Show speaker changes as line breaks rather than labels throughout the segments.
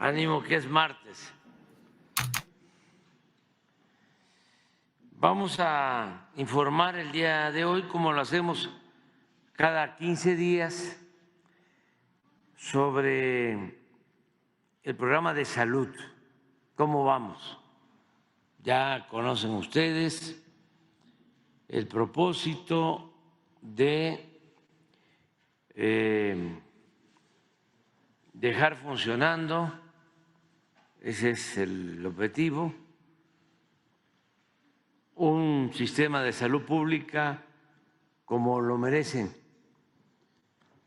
Ánimo que es martes. Vamos a informar el día de hoy, como lo hacemos cada 15 días, sobre el programa de salud. ¿Cómo vamos? Ya conocen ustedes el propósito de dejar funcionando, ese es el objetivo, un sistema de salud pública como lo merecen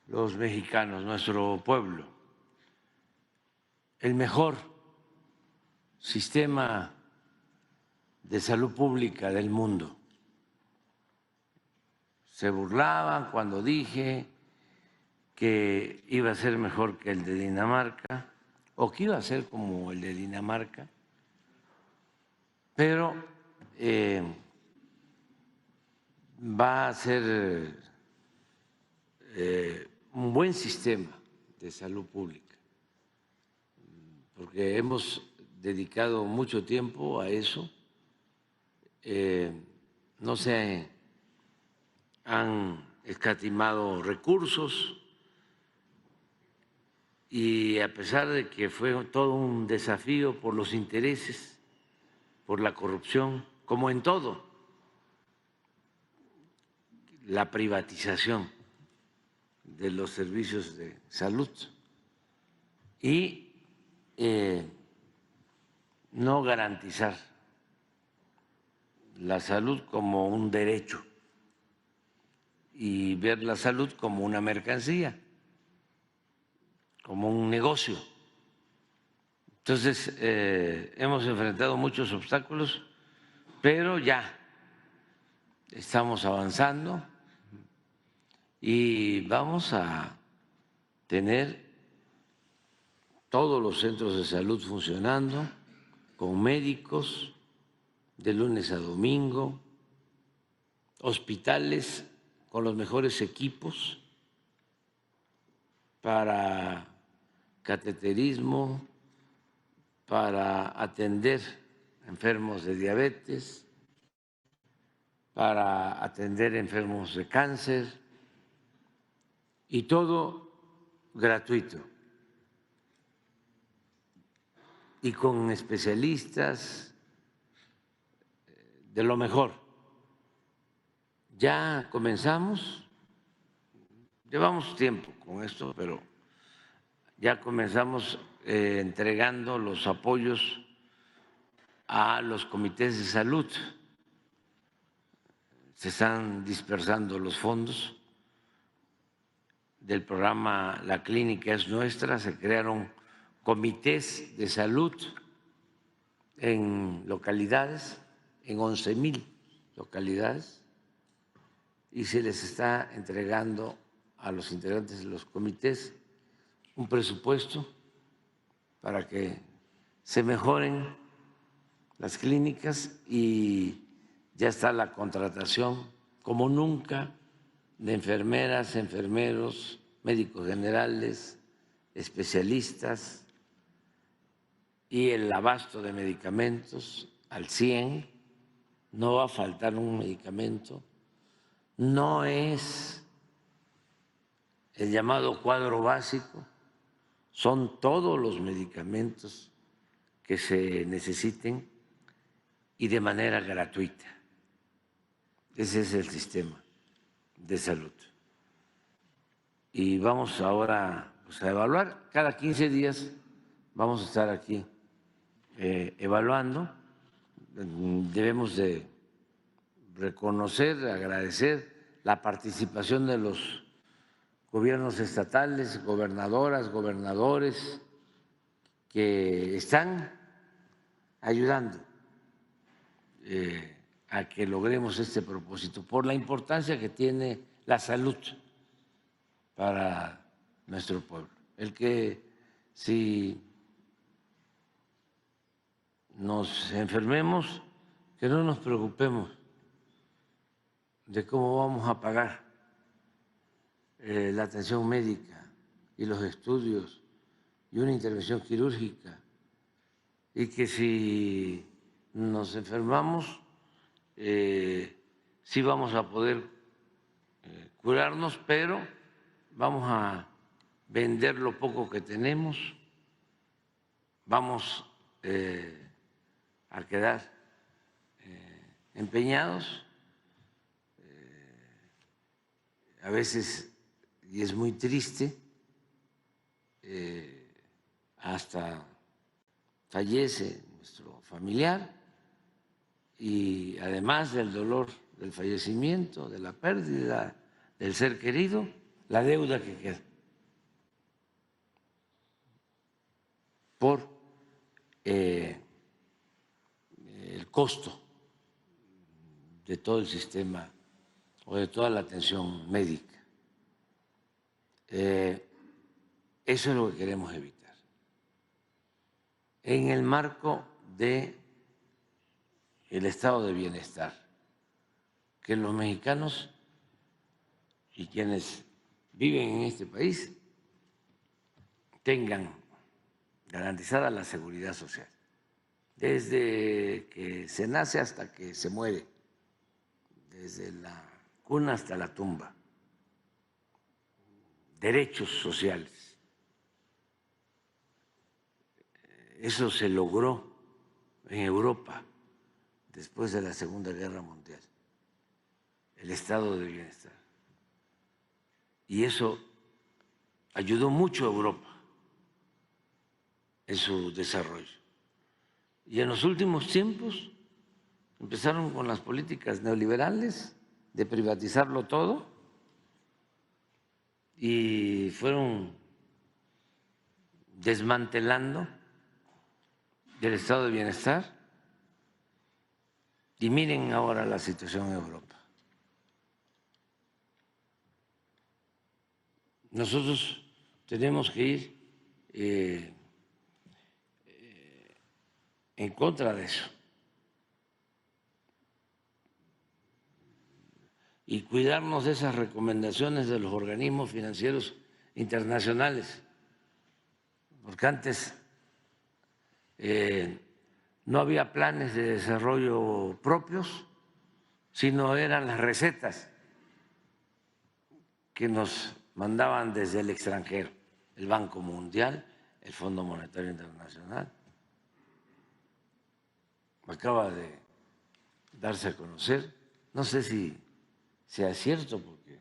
los mexicanos, nuestro pueblo, el mejor sistema de salud pública del mundo. Se burlaban cuando dije que iba a ser mejor que el de Dinamarca o que iba a ser como el de Dinamarca, pero va a ser un buen sistema de salud pública, porque hemos dedicado mucho tiempo a eso, no se han escatimado recursos y a pesar de que fue todo un desafío por los intereses, por la corrupción, como en todo, la privatización de los servicios de salud y no garantizar la salud como un derecho y ver la salud como una mercancía, como un negocio. Entonces, hemos enfrentado muchos obstáculos, pero ya estamos avanzando y vamos a tener todos los centros de salud funcionando con médicos de lunes a domingo, hospitales con los mejores equipos para cateterismo, para atender enfermos de diabetes, para atender enfermos de cáncer, y todo gratuito y con especialistas de lo mejor. Ya comenzamos, llevamos tiempo con esto, pero ya comenzamos entregando los apoyos a los comités de salud. Se están dispersando los fondos del programa La Clínica es Nuestra, se crearon comités de salud en localidades, en 11,000 localidades, y se les está entregando a los integrantes de los comités un presupuesto para que se mejoren las clínicas y ya está la contratación como nunca de enfermeras, enfermeros, médicos generales, especialistas y el abasto de medicamentos al 100, no va a faltar un medicamento, no es el llamado cuadro básico, son todos los medicamentos que se necesiten y de manera gratuita. Ese es el sistema de salud. Y vamos ahora pues, a evaluar. Cada 15 días vamos a estar aquí evaluando. Debemos de reconocer, agradecer la participación de los gobiernos estatales, gobernadoras, gobernadores, que están ayudando a que logremos este propósito, por la importancia que tiene la salud para nuestro pueblo. El que si nos enfermemos, que no nos preocupemos de cómo vamos a pagar la atención médica y los estudios y una intervención quirúrgica, y que si nos enfermamos, sí vamos a poder curarnos, pero vamos a vender lo poco que tenemos, vamos a quedar empeñados, a veces, y es muy triste, hasta fallece nuestro familiar, y además del dolor del fallecimiento, de la pérdida del ser querido, la deuda que queda por el costo de todo el sistema o de toda la atención médica. Eso es lo que queremos evitar. En el marco del estado de bienestar, que los mexicanos y quienes viven en este país tengan garantizada la seguridad social, desde que se nace hasta que se muere, desde la cuna hasta la tumba, derechos sociales. Eso se logró en Europa después de la Segunda Guerra Mundial, el estado de bienestar. Y eso ayudó mucho a Europa en su desarrollo. Y en los últimos tiempos empezaron con las políticas neoliberales de privatizarlo todo y fueron desmantelando el estado de bienestar. Y miren ahora la situación en Europa. Nosotros tenemos que ir en contra de eso y cuidarnos de esas recomendaciones de los organismos financieros internacionales, porque antes no había planes de desarrollo propios, sino eran las recetas que nos mandaban desde el extranjero, el Banco Mundial, el Fondo Monetario Internacional. Acaba de darse a conocer, no sé si sea cierto, porque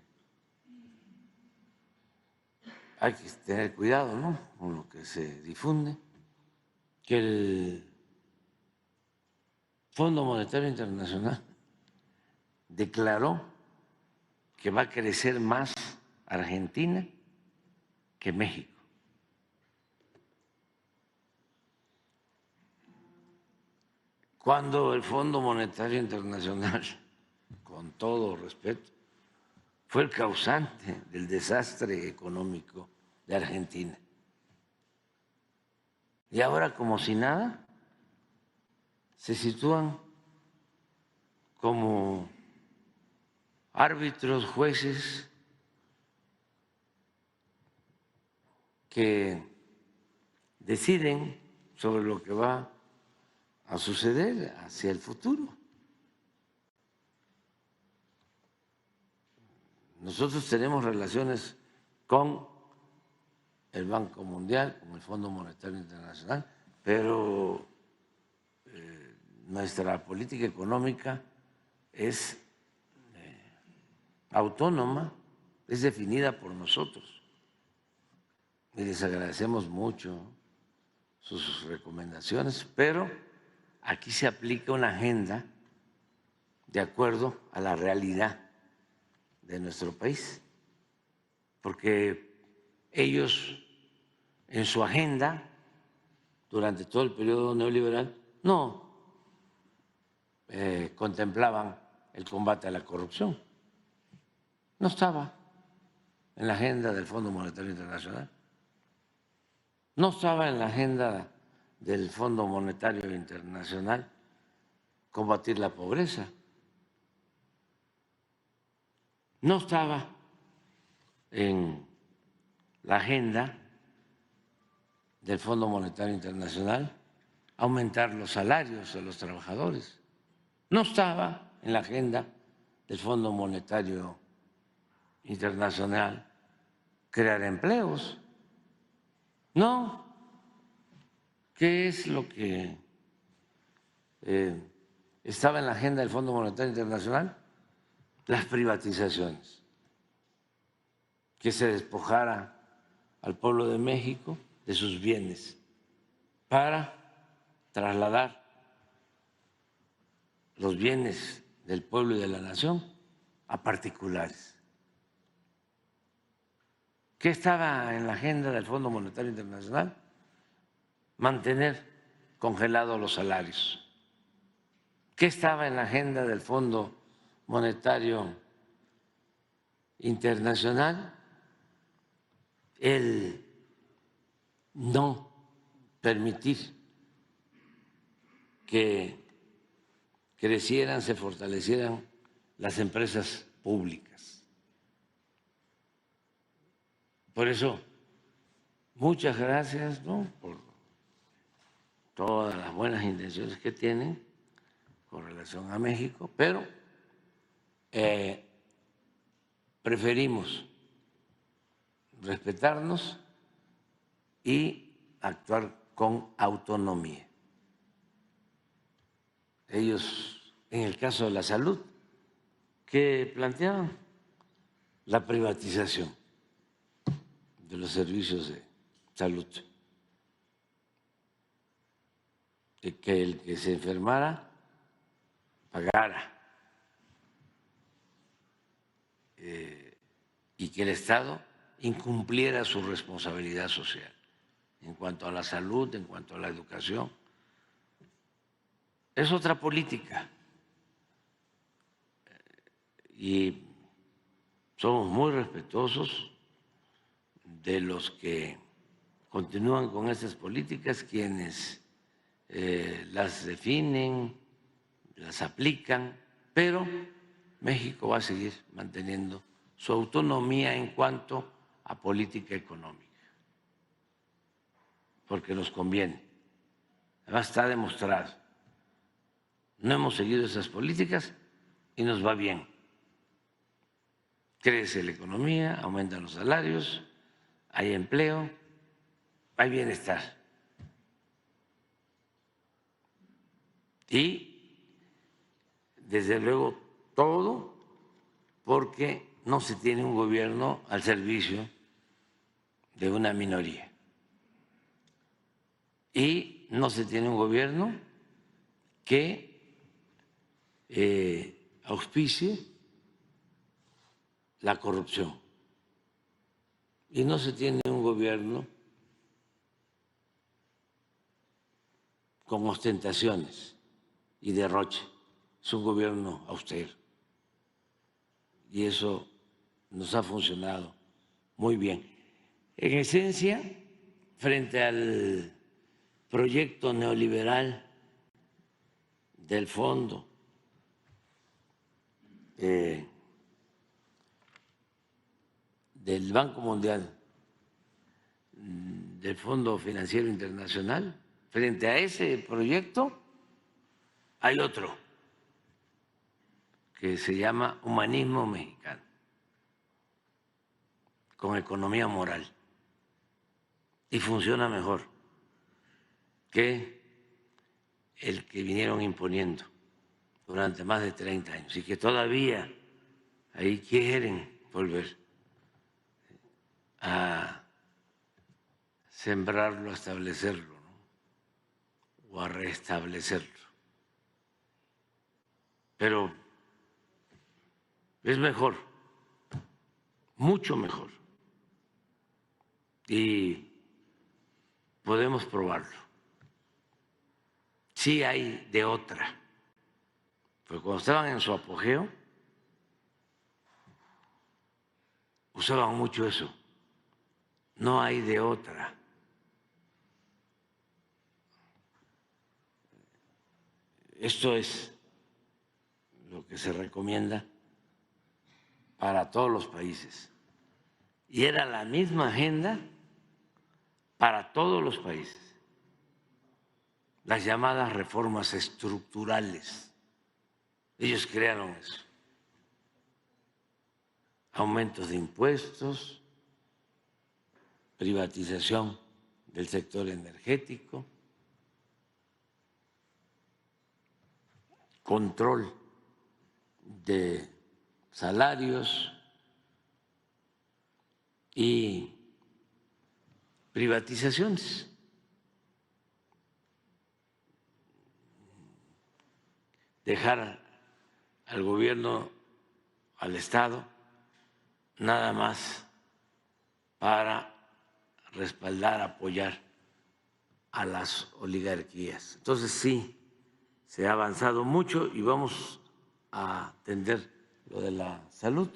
hay que tener cuidado, ¿no?, con lo que se difunde, que el Fondo Monetario Internacional declaró que va a crecer más Argentina que México. Cuando el Fondo Monetario Internacional, con todo respeto, fue el causante del desastre económico de Argentina. Y ahora, como si nada, se sitúan como árbitros, jueces que deciden sobre lo que va a suceder hacia el futuro. Nosotros tenemos relaciones con el Banco Mundial, con el Fondo Monetario Internacional, pero nuestra política económica es autónoma, es definida por nosotros. Y les agradecemos mucho sus recomendaciones, pero aquí se aplica una agenda de acuerdo a la realidad de nuestro país, porque ellos en su agenda durante todo el periodo neoliberal no contemplaban el combate a la corrupción, no estaba en la agenda del Fondo Monetario Internacional, no estaba en la agenda del Fondo Monetario Internacional combatir la pobreza, no estaba en la agenda del Fondo Monetario Internacional aumentar los salarios de los trabajadores. No estaba en la agenda del Fondo Monetario Internacional crear empleos. No. ¿Qué es lo que estaba en la agenda del Fondo Monetario Internacional? Las privatizaciones, que se despojara al pueblo de México de sus bienes para trasladar los bienes del pueblo y de la nación a particulares. ¿Qué estaba en la agenda del Fondo Monetario Internacional? Mantener congelados los salarios. ¿Qué estaba en la agenda del Fondo Monetario Internacional? El no permitir que crecieran, se fortalecieran las empresas públicas. Por eso, muchas gracias, ¿no?, por todas las buenas intenciones que tienen con relación a México, pero preferimos respetarnos y actuar con autonomía. Ellos, en el caso de la salud, ¿qué planteaban? La privatización de los servicios de salud. De que el que se enfermara pagara y que el Estado incumpliera su responsabilidad social en cuanto a la salud, en cuanto a la educación. Es otra política y somos muy respetuosos de los que continúan con esas políticas, quienes las definen, las aplican, pero México va a seguir manteniendo su autonomía en cuanto a política económica, porque nos conviene. Además está demostrado. No hemos seguido esas políticas y nos va bien. Crece la economía, aumentan los salarios, hay empleo, hay bienestar. Y, desde luego, todo porque no se tiene un gobierno al servicio de una minoría. Y no se tiene un gobierno que auspicie la corrupción. Y no se tiene un gobierno con ostentaciones y derroche. Es un gobierno austero. Y eso nos ha funcionado muy bien. En esencia, frente al proyecto neoliberal del fondo del Banco Mundial, del Fondo Financiero Internacional, frente a ese proyecto hay otro que se llama humanismo mexicano, con economía moral, y funciona mejor que el que vinieron imponiendo durante más de 30 años y que todavía ahí quieren volver a sembrarlo, a establecerlo, ¿no?, o a restablecerlo. Pero es mejor, mucho mejor, y podemos probarlo. Sí hay de otra, porque cuando estaban en su apogeo usaban mucho eso. No hay de otra. Esto es lo que se recomienda para todos los países. Y era la misma agenda para todos los países, las llamadas reformas estructurales. Ellos crearon eso. Aumentos de impuestos, privatización del sector energético, control de salarios y privatizaciones. Dejar al gobierno, al Estado, nada más para respaldar, apoyar a las oligarquías. Entonces sí, se ha avanzado mucho y vamos a atender lo de la salud.